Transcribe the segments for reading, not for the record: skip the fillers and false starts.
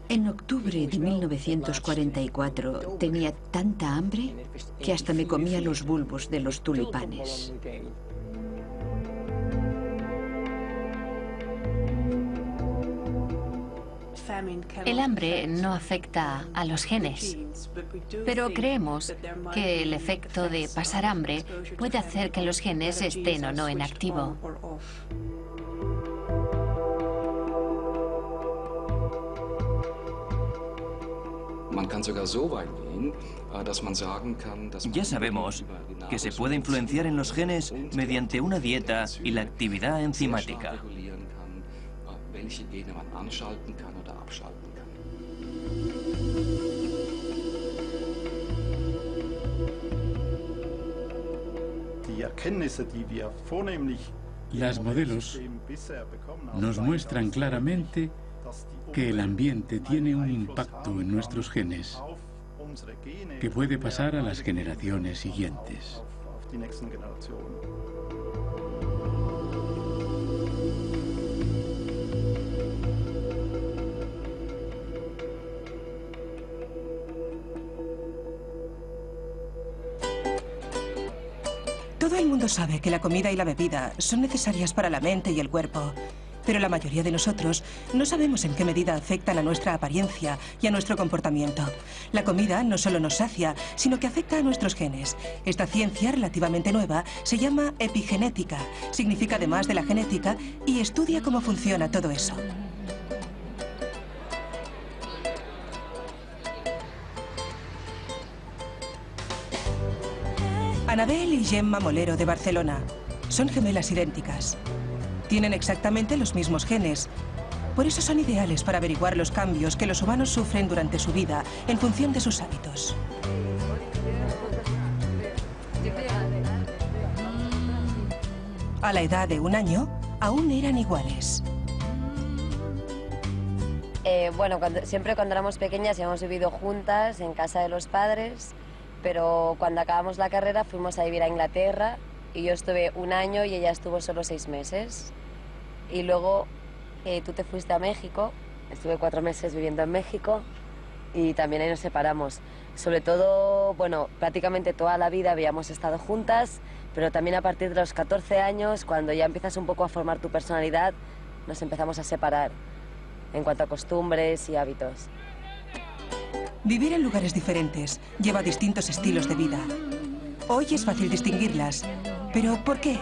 En octubre de 1944 tenía tanta hambre que hasta me comía los bulbos de los tulipanes. El hambre no afecta a los genes, pero creemos que el efecto de pasar hambre puede hacer que los genes estén o no en activo. Ya sabemos que se puede influenciar en los genes mediante una dieta y la actividad enzimática. Las modelos nos muestran claramente que el ambiente tiene un impacto en nuestros genes que puede pasar a las generaciones siguientes. Todo el mundo sabe que la comida y la bebida son necesarias para la mente y el cuerpo, pero la mayoría de nosotros no sabemos en qué medida afectan a nuestra apariencia y a nuestro comportamiento. La comida no solo nos sacia, sino que afecta a nuestros genes. Esta ciencia relativamente nueva se llama epigenética, significa además de la genética, y estudia cómo funciona todo eso. Anabel y Gemma Molero de Barcelona son gemelas idénticas. Tienen exactamente los mismos genes. Por eso son ideales para averiguar los cambios que los humanos sufren durante su vida en función de sus hábitos. A la edad de 1 año, aún eran iguales. Bueno, siempre cuando éramos pequeñas hemos vivido juntas en casa de los padres, pero cuando acabamos la carrera fuimos a vivir a Inglaterra y yo estuve 1 año y ella estuvo solo 6 meses. Y luego tú te fuiste a México, estuve 4 meses viviendo en México y también ahí nos separamos. Sobre todo, bueno, prácticamente toda la vida habíamos estado juntas, pero también a partir de los 14 años, cuando ya empiezas un poco a formar tu personalidad, nos empezamos a separar en cuanto a costumbres y hábitos. Vivir en lugares diferentes lleva a distintos estilos de vida. Hoy es fácil distinguirlas, pero ¿por qué?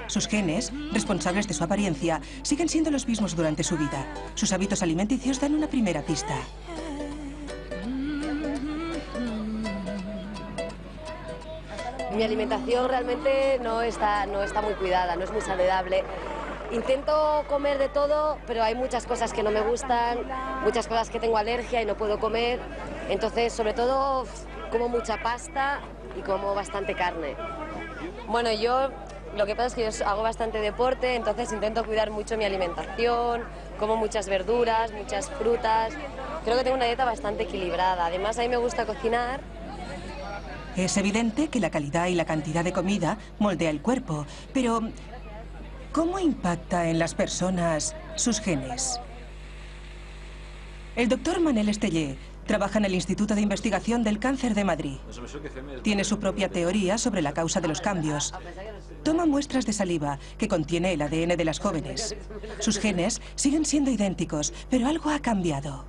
Sus genes, responsables de su apariencia, siguen siendo los mismos durante su vida. Sus hábitos alimenticios dan una primera pista. Mi alimentación realmente no está muy cuidada, no es muy saludable. Intento comer de todo, pero hay muchas cosas que no me gustan, muchas cosas que tengo alergia y no puedo comer. Entonces, sobre todo, como mucha pasta y como bastante carne. Bueno, lo que pasa es que yo hago bastante deporte, entonces intento cuidar mucho mi alimentación, como muchas verduras, muchas frutas. Creo que tengo una dieta bastante equilibrada. Además, a mí me gusta cocinar. Es evidente que la calidad y la cantidad de comida moldea el cuerpo, pero ¿cómo impacta en las personas sus genes? El doctor Manel Estellé trabaja en el Instituto de Investigación del Cáncer de Madrid. Tiene su propia teoría sobre la causa de los cambios. Toma muestras de saliva que contiene el ADN de las jóvenes. Sus genes siguen siendo idénticos, pero algo ha cambiado.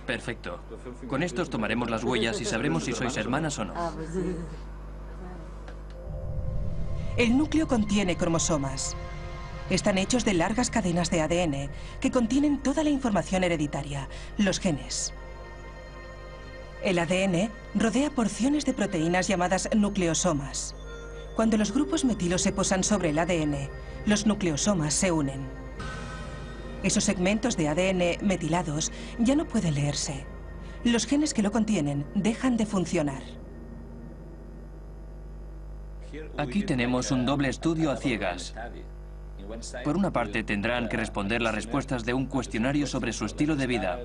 Perfecto. Con estos tomaremos las huellas y sabremos si sois hermanas o no. El núcleo contiene cromosomas. Están hechos de largas cadenas de ADN que contienen toda la información hereditaria, los genes. El ADN rodea porciones de proteínas llamadas nucleosomas. Cuando los grupos metilos se posan sobre el ADN, los nucleosomas se unen. Esos segmentos de ADN metilados ya no pueden leerse. Los genes que lo contienen dejan de funcionar. Aquí tenemos un doble estudio a ciegas. Por una parte, tendrán que responder las respuestas de un cuestionario sobre su estilo de vida,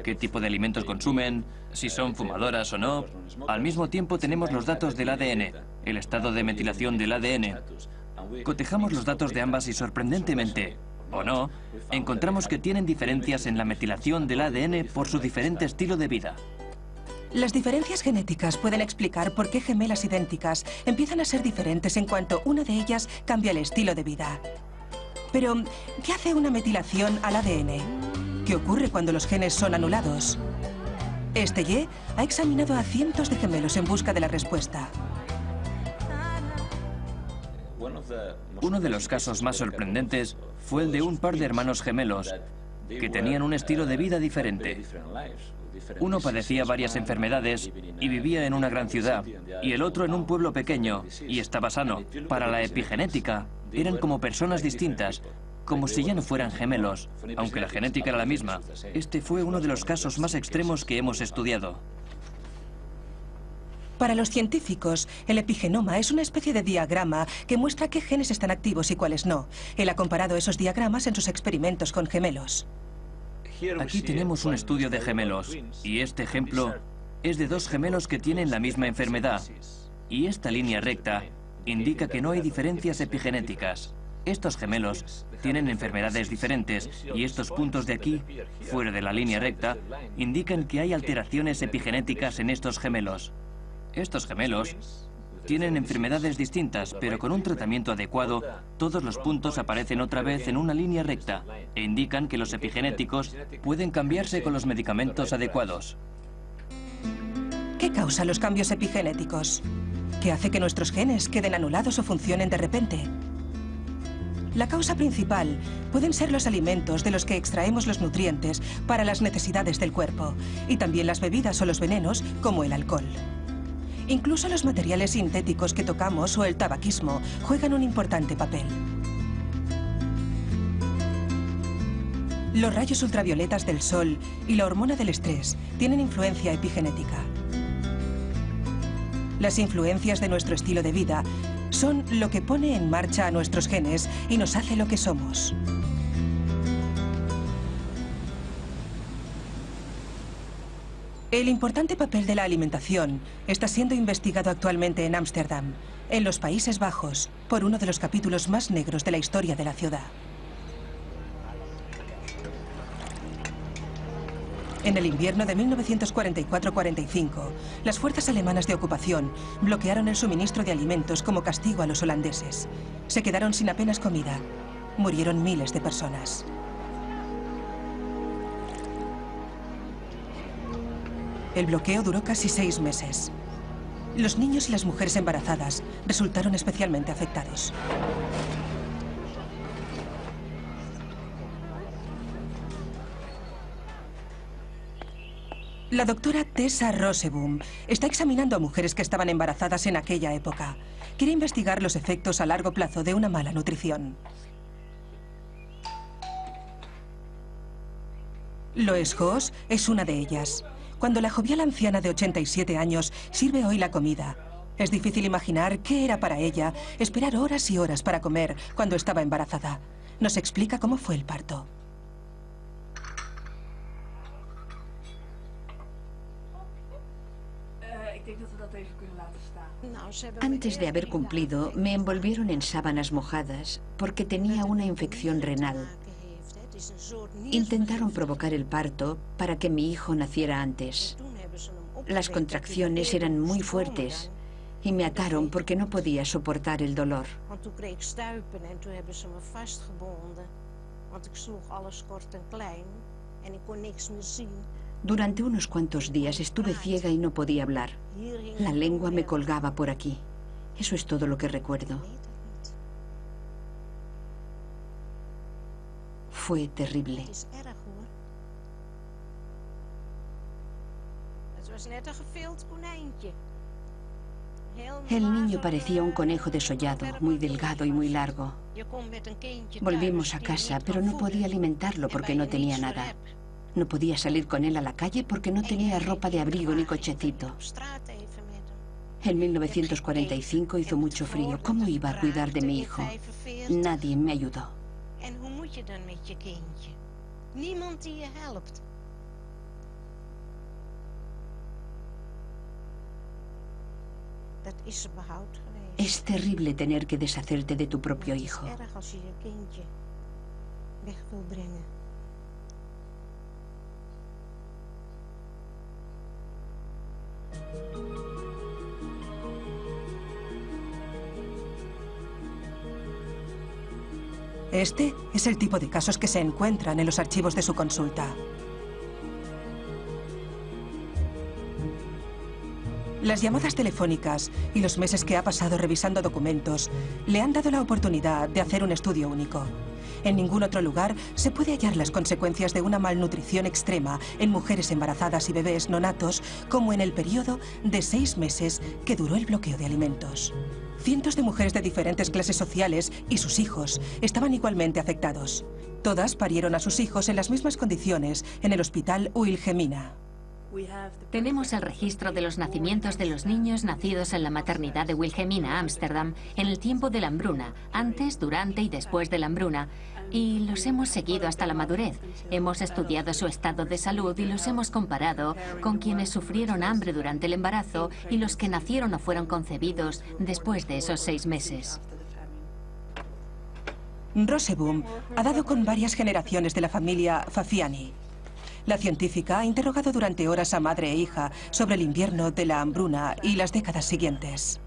qué tipo de alimentos consumen, si son fumadoras o no. Al mismo tiempo tenemos los datos del ADN. el estado de metilación del ADN. Cotejamos los datos de ambas y sorprendentemente, o no, encontramos que tienen diferencias en la metilación del ADN por su diferente estilo de vida. Las diferencias genéticas pueden explicar por qué gemelas idénticas empiezan a ser diferentes en cuanto una de ellas cambia el estilo de vida. Pero, ¿qué hace una metilación al ADN? ¿Qué ocurre cuando los genes son anulados? Estellé ha examinado a cientos de gemelos en busca de la respuesta. Uno de los casos más sorprendentes fue el de un par de hermanos gemelos que tenían un estilo de vida diferente. Uno padecía varias enfermedades y vivía en una gran ciudad, y el otro en un pueblo pequeño, y estaba sano. Para la epigenética, eran como personas distintas, como si ya no fueran gemelos, aunque la genética era la misma. Este fue uno de los casos más extremos que hemos estudiado. Para los científicos, el epigenoma es una especie de diagrama que muestra qué genes están activos y cuáles no. Él ha comparado esos diagramas en sus experimentos con gemelos. Aquí tenemos un estudio de gemelos, y este ejemplo es de dos gemelos que tienen la misma enfermedad. Y esta línea recta indica que no hay diferencias epigenéticas. Estos gemelos tienen enfermedades diferentes, y estos puntos de aquí, fuera de la línea recta, indican que hay alteraciones epigenéticas en estos gemelos. Estos gemelos tienen enfermedades distintas, pero con un tratamiento adecuado, todos los puntos aparecen otra vez en una línea recta e indican que los epigenéticos pueden cambiarse con los medicamentos adecuados. ¿Qué causa los cambios epigenéticos? ¿Qué hace que nuestros genes queden anulados o funcionen de repente? La causa principal pueden ser los alimentos de los que extraemos los nutrientes para las necesidades del cuerpo, y también las bebidas o los venenos, como el alcohol. Incluso los materiales sintéticos que tocamos o el tabaquismo juegan un importante papel. Los rayos ultravioletas del sol y la hormona del estrés tienen influencia epigenética. Las influencias de nuestro estilo de vida son lo que pone en marcha a nuestros genes y nos hace lo que somos. El importante papel de la alimentación está siendo investigado actualmente en Ámsterdam, en los Países Bajos, por uno de los capítulos más negros de la historia de la ciudad. En el invierno de 1944-45, las fuerzas alemanas de ocupación bloquearon el suministro de alimentos como castigo a los holandeses. Se quedaron sin apenas comida. Murieron miles de personas. El bloqueo duró casi 6 meses. Los niños y las mujeres embarazadas resultaron especialmente afectados. La doctora Tessa Roseboom está examinando a mujeres que estaban embarazadas en aquella época. Quiere investigar los efectos a largo plazo de una mala nutrición. Loes Hoos es una de ellas. Cuando la jovial anciana de 87 años sirve hoy la comida, es difícil imaginar qué era para ella esperar horas y horas para comer cuando estaba embarazada. Nos explica cómo fue el parto. Antes de haber cumplido, me envolvieron en sábanas mojadas porque tenía una infección renal. Intentaron provocar el parto para que mi hijo naciera antes. Las contracciones eran muy fuertes y me ataron porque no podía soportar el dolor. Durante unos cuantos días estuve ciega y no podía hablar. La lengua me colgaba por aquí. Eso es todo lo que recuerdo. Fue terrible. El niño parecía un conejo desollado, muy delgado y muy largo. Volvimos a casa, pero no podía alimentarlo porque no tenía nada. No podía salir con él a la calle porque no tenía ropa de abrigo ni cochecito. En 1945 hizo mucho frío. ¿Cómo iba a cuidar de mi hijo? Nadie me ayudó. Es terrible tener que deshacerte de tu propio hijo. Este es el tipo de casos que se encuentran en los archivos de su consulta. Las llamadas telefónicas y los meses que ha pasado revisando documentos le han dado la oportunidad de hacer un estudio único. En ningún otro lugar se puede hallar las consecuencias de una malnutrición extrema en mujeres embarazadas y bebés nonatos como en el periodo de 6 meses que duró el bloqueo de alimentos. Cientos de mujeres de diferentes clases sociales y sus hijos estaban igualmente afectados. Todas parieron a sus hijos en las mismas condiciones en el hospital Wilhelmina. Tenemos el registro de los nacimientos de los niños nacidos en la maternidad de Wilhelmina, Ámsterdam, en el tiempo de la hambruna, antes, durante y después de la hambruna, y los hemos seguido hasta la madurez. Hemos estudiado su estado de salud y los hemos comparado con quienes sufrieron hambre durante el embarazo y los que nacieron o fueron concebidos después de esos 6 meses. Roseboom ha dado con varias generaciones de la familia Fafiani. La científica ha interrogado durante horas a madre e hija sobre el invierno de la hambruna y las décadas siguientes.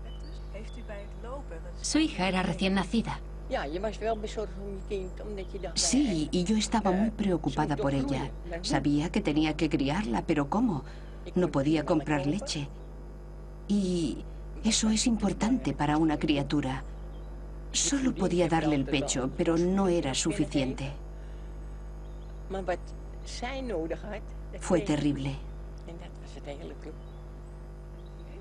Su hija era recién nacida. Sí, y yo estaba muy preocupada por ella. Sabía que tenía que criarla, pero ¿cómo? No podía comprar leche. Y eso es importante para una criatura. Solo podía darle el pecho, pero no era suficiente. Fue terrible.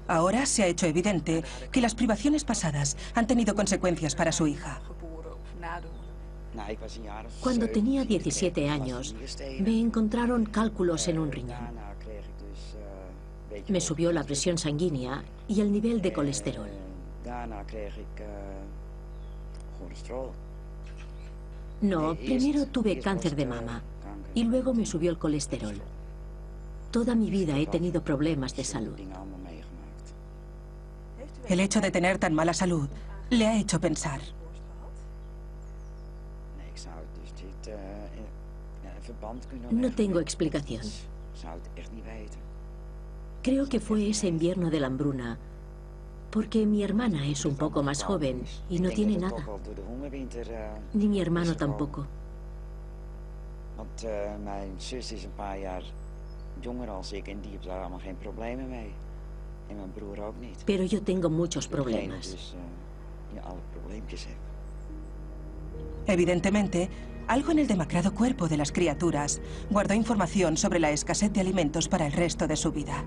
Ahora se ha hecho evidente que las privaciones pasadas han tenido consecuencias para su hija. Cuando tenía 17 años, me encontraron cálculos en un riñón. Me subió la presión sanguínea y el nivel de colesterol. No, primero tuve cáncer de mama y luego me subió el colesterol. Toda mi vida he tenido problemas de salud. El hecho de tener tan mala salud le ha hecho pensar. No tengo explicación. Creo que fue ese invierno de la hambruna, porque mi hermana es un poco más joven y no tiene nada. Ni mi hermano tampoco. Pero yo tengo muchos problemas. Evidentemente, algo en el demacrado cuerpo de las criaturas guardó información sobre la escasez de alimentos para el resto de su vida.